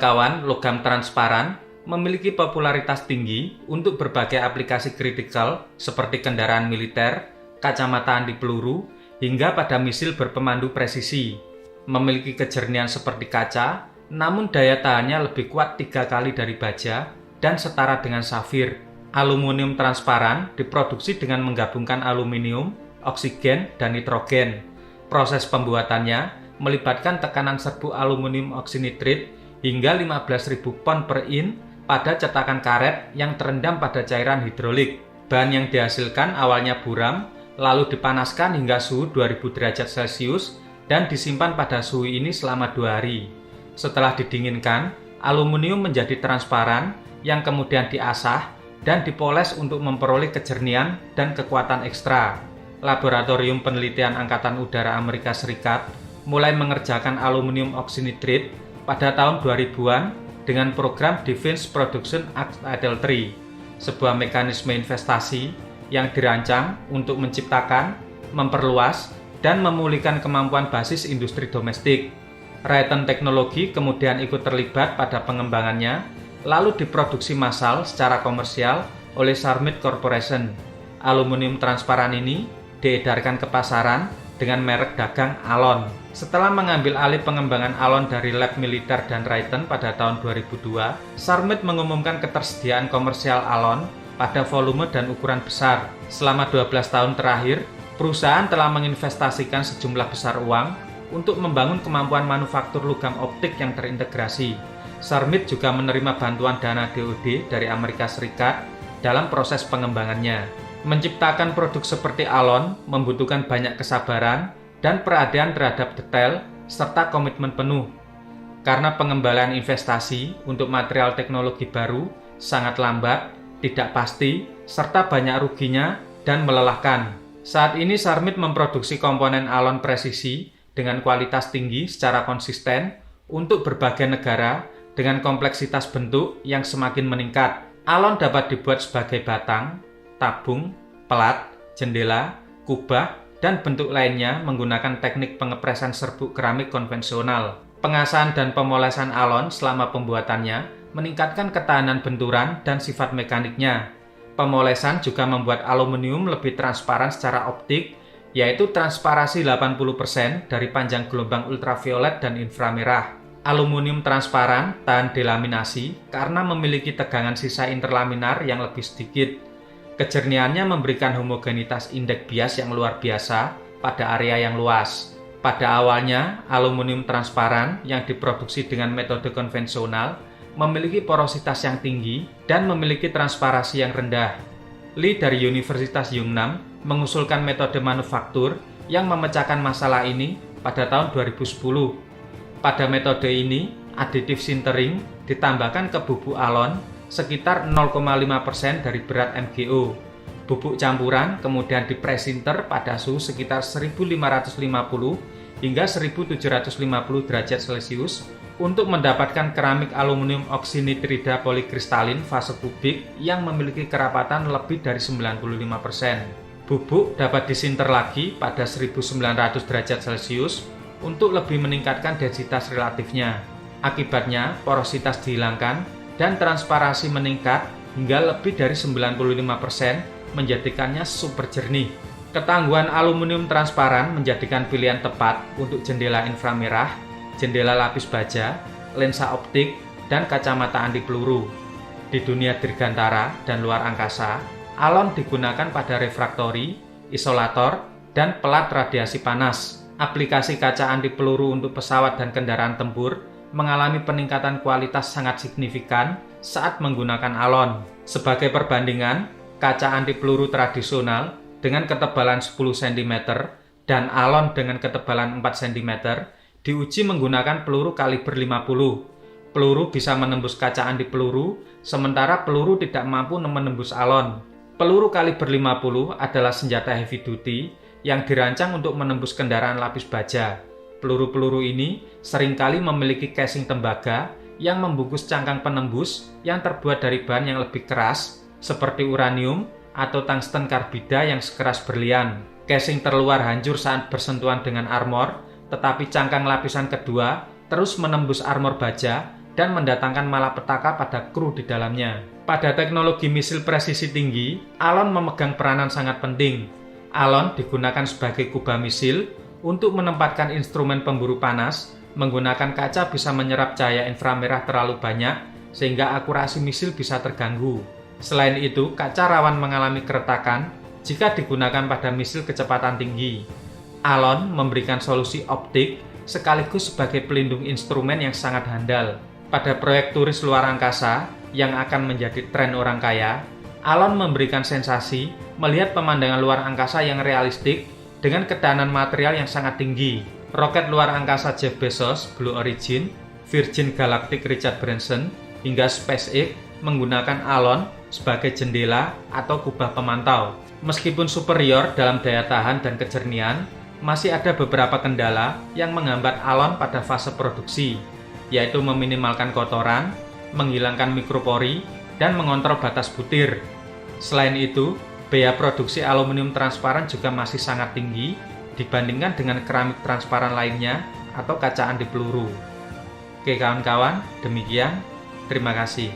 Kawan-kawan, logam transparan memiliki popularitas tinggi untuk berbagai aplikasi kritikal seperti kendaraan militer, kacamata anti peluru, hingga pada misil berpemandu presisi. Memiliki kejernihan seperti kaca, namun daya tahannya lebih kuat 3 kali dari baja dan setara dengan safir. Aluminium transparan diproduksi dengan menggabungkan aluminium, oksigen, dan nitrogen. Proses pembuatannya melibatkan tekanan serbu aluminium oksinitrit hingga 15.000 pon per in pada cetakan karet yang terendam pada cairan hidrolik. Bahan yang dihasilkan awalnya buram, lalu dipanaskan hingga suhu 2000 derajat Celcius dan disimpan pada suhu ini selama 2 hari. Setelah didinginkan, aluminium menjadi transparan yang kemudian diasah dan dipoles untuk memperoleh kejernihan dan kekuatan ekstra. Laboratorium Penelitian Angkatan Udara Amerika Serikat mulai mengerjakan aluminium oksinitrit pada tahun 2000-an dengan program Defense Production Act Adel III, sebuah mekanisme investasi yang dirancang untuk menciptakan, memperluas, dan memulihkan kemampuan basis industri domestik. Raytheon Technology kemudian ikut terlibat pada pengembangannya, lalu diproduksi massal secara komersial oleh Sarmit Corporation. Aluminium transparan ini diedarkan ke pasaran dengan merek dagang Alon. Setelah mengambil alih pengembangan Alon dari lab militer dan Raytheon pada tahun 2002, Sarmit mengumumkan ketersediaan komersial Alon pada volume dan ukuran besar. Selama 12 tahun terakhir, perusahaan telah menginvestasikan sejumlah besar uang untuk membangun kemampuan manufaktur logam optik yang terintegrasi. Sarmit juga menerima bantuan dana DoD dari Amerika Serikat dalam proses pengembangannya. Menciptakan produk seperti Alon membutuhkan banyak kesabaran dan perhatian terhadap detail serta komitmen penuh. Karena pengembalian investasi untuk material teknologi baru sangat lambat, tidak pasti, serta banyak ruginya dan melelahkan. Saat ini Sarmit memproduksi komponen Alon presisi dengan kualitas tinggi secara konsisten untuk berbagai negara dengan kompleksitas bentuk yang semakin meningkat. Alon dapat dibuat sebagai batang, tabung, pelat, jendela, kubah, dan bentuk lainnya menggunakan teknik pengepresan serbuk keramik konvensional. Pengasahan dan pemolesan Alon selama pembuatannya meningkatkan ketahanan benturan dan sifat mekaniknya. Pemolesan juga membuat aluminium lebih transparan secara optik, yaitu transparasi 80% dari panjang gelombang ultraviolet dan inframerah. Aluminium transparan tahan delaminasi karena memiliki tegangan sisa interlaminar yang lebih sedikit. Kejernihannya memberikan homogenitas indeks bias yang luar biasa pada area yang luas. Pada awalnya, aluminium transparan yang diproduksi dengan metode konvensional memiliki porositas yang tinggi dan memiliki transparasi yang rendah. Lee dari Universitas Yunnan mengusulkan metode manufaktur yang memecahkan masalah ini pada tahun 2010. Pada metode ini, aditif sintering ditambahkan ke bubuk Alon sekitar 0,5% dari berat MgO. Bubuk campuran kemudian dipresinter pada suhu sekitar 1550 hingga 1750 derajat Celcius untuk mendapatkan keramik aluminium oksinitrida polikristalin fase kubik yang memiliki kerapatan lebih dari 95%. Bubuk dapat disinter lagi pada 1900 derajat Celcius untuk lebih meningkatkan densitas relatifnya. Akibatnya, porositas dihilangkan dan transparasi meningkat hingga lebih dari 95%, menjadikannya super jernih. Ketangguhan aluminium transparan menjadikan pilihan tepat untuk jendela inframerah, jendela lapis baja, lensa optik, dan kacamata anti peluru. Di dunia dirgantara dan luar angkasa, Alon digunakan pada refraktori, isolator, dan pelat radiasi panas. Aplikasi kaca anti peluru untuk pesawat dan kendaraan tempur mengalami peningkatan kualitas sangat signifikan saat menggunakan Alon. Sebagai perbandingan, kaca anti peluru tradisional dengan ketebalan 10 cm dan Alon dengan ketebalan 4 cm diuji menggunakan peluru kaliber 50. Peluru bisa menembus kaca anti peluru, sementara peluru tidak mampu menembus Alon. Peluru kaliber 50 adalah senjata heavy duty yang dirancang untuk menembus kendaraan lapis baja. Peluru-peluru ini seringkali memiliki casing tembaga yang membungkus cangkang penembus yang terbuat dari bahan yang lebih keras seperti uranium atau tungsten karbida yang sekeras berlian. Casing terluar hancur saat bersentuhan dengan armor, tetapi cangkang lapisan kedua terus menembus armor baja dan mendatangkan malapetaka pada kru di dalamnya. Pada teknologi misil presisi tinggi, alon memegang peranan sangat penting. Alon digunakan sebagai kubah misil untuk menempatkan instrumen pemburu panas. Menggunakan kaca bisa menyerap cahaya inframerah terlalu banyak sehingga akurasi misil bisa terganggu. Selain itu, kaca rawan mengalami keretakan jika digunakan pada misil kecepatan tinggi. Alon memberikan solusi optik sekaligus sebagai pelindung instrumen yang sangat handal. Pada proyek turis luar angkasa yang akan menjadi tren orang kaya, alon memberikan sensasi melihat pemandangan luar angkasa yang realistik dengan ketahanan material yang sangat tinggi. Roket luar angkasa Jeff Bezos, Blue Origin, Virgin Galactic Richard Branson, hingga SpaceX menggunakan alon sebagai jendela atau kubah pemantau. Meskipun superior dalam daya tahan dan kejernihan, masih ada beberapa kendala yang menghambat alon pada fase produksi, yaitu meminimalkan kotoran, menghilangkan mikropori, dan mengontrol batas butir. Selain itu, biaya produksi aluminium transparan juga masih sangat tinggi dibandingkan dengan keramik transparan lainnya atau kaca anti peluru. Oke kawan-kawan, demikian. Terima kasih.